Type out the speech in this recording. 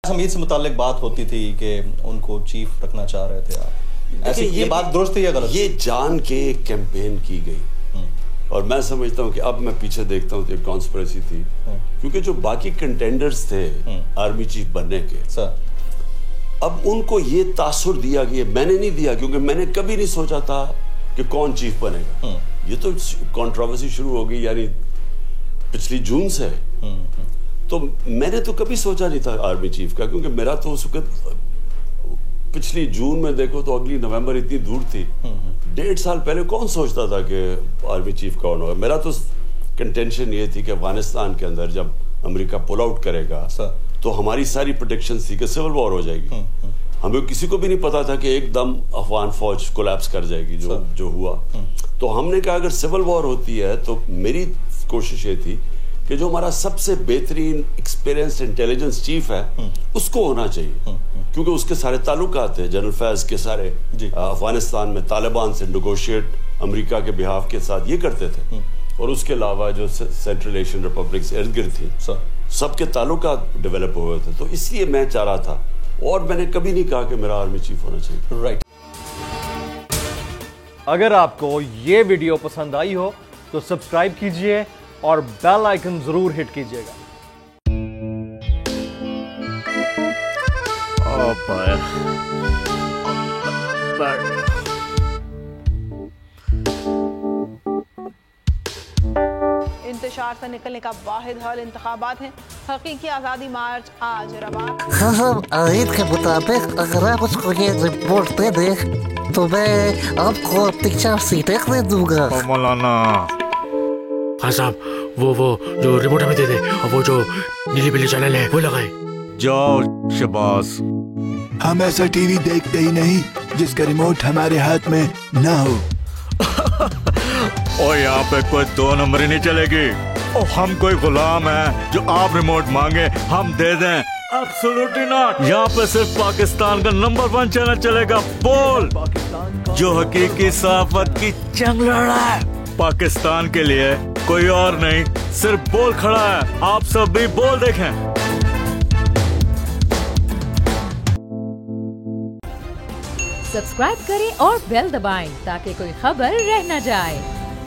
हमीद से मुताल्लिक बात होती थी कि उनको चीफ रखना चाह रहे थे आप, ऐसे ये बात दुरुस्त है या गलत? ये जान के कैंपेन की गई और मैं समझता हूँ कि अब मैं पीछे देखता हूँ तो एक कॉन्स्पिरेसी थी, क्योंकि जो बाकी कंटेंडर्स थे आर्मी चीफ बनने के सर, अब उनको ये तासुर दिया कि मैंने नहीं दिया, क्योंकि मैंने कभी नहीं सोचा था कि कौन चीफ बनेगा। ये तो कंट्रोवर्सी शुरू हो गई यानी पिछली जून से। तो मैंने तो कभी सोचा नहीं था आर्मी चीफ का, क्योंकि मेरा तो उस वक्त पिछली जून में देखो तो अगली नवंबर इतनी दूर थी। 1.5 साल पहले कौन सोचता था कि आर्मी चीफ कौन होगा। मेरा तो कंटेंशन ये थी कि अफगानिस्तान के अंदर जब अमेरिका पुल आउट करेगा तो हमारी सारी प्रेडिक्शन थी कि सिविल वॉर हो जाएगी। हमें किसी को भी नहीं पता था कि एकदम अफगान फौज कोलैप्स कर जाएगी जो हुआ। तो हमने कहा अगर सिविल वॉर होती है तो मेरी कोशिश ये थी कि जो हमारा सबसे बेहतरीन एक्सपीरियंस्ड इंटेलिजेंस चीफ है उसको होना चाहिए, क्योंकि उसके सारे ताल्लुकात थे जनरल फैज के सारे अफगानिस्तान में तालिबान से नेगोशिएट अमेरिका के बिहाफ के साथ ये करते थे, और उसके अलावा जो सेंट्रल एशियन रिपब्लिक से इर्द गिर्द थी सबके ताल्लुकात डेवलप हुए थे। तो इसलिए मैं चाह रहा था, और मैंने कभी नहीं कहा कि मेरा आर्मी चीफ होना चाहिए। राइट। अगर आपको ये वीडियो पसंद आई हो तो सब्सक्राइब कीजिए और बेल आइकन जरूर हिट कीजिएगा। इंतशार से निकलने का वाहिद हल इंतखाबात है। हकीकी आज़ादी मार्च आज रवा। हाँ, आयत के मुताबिक अगर आप उसको ये रिपोर्ट दे दे तो मैं आपको 3-4 सीटें दे दूंगा। मौलाना हाँ साहब, वो जो रिमोट हमें दे दे, और वो जो नीली पीली चैनल है वो लगाए। जाओ शबाज। हम ऐसा टीवी देखते ही नहीं जिसका रिमोट हमारे हाथ में ना हो। और यहाँ पे कोई 2 नंबरी नहीं चलेगी। और हम कोई गुलाम है जो आप रिमोट मांगे हम दे दें? Absolutely not. यहाँ पे सिर्फ पाकिस्तान का नंबर 1 चैनल चलेगा, बोल, जो हकीकी सहाफत की जंग लड़ रहा है। पाकिस्तान के लिए कोई और नहीं, सिर्फ बोल खड़ा है। आप सब भी बोल देखें। सब्सक्राइब करें और बेल दबाएं ताकि कोई खबर रह न जाए।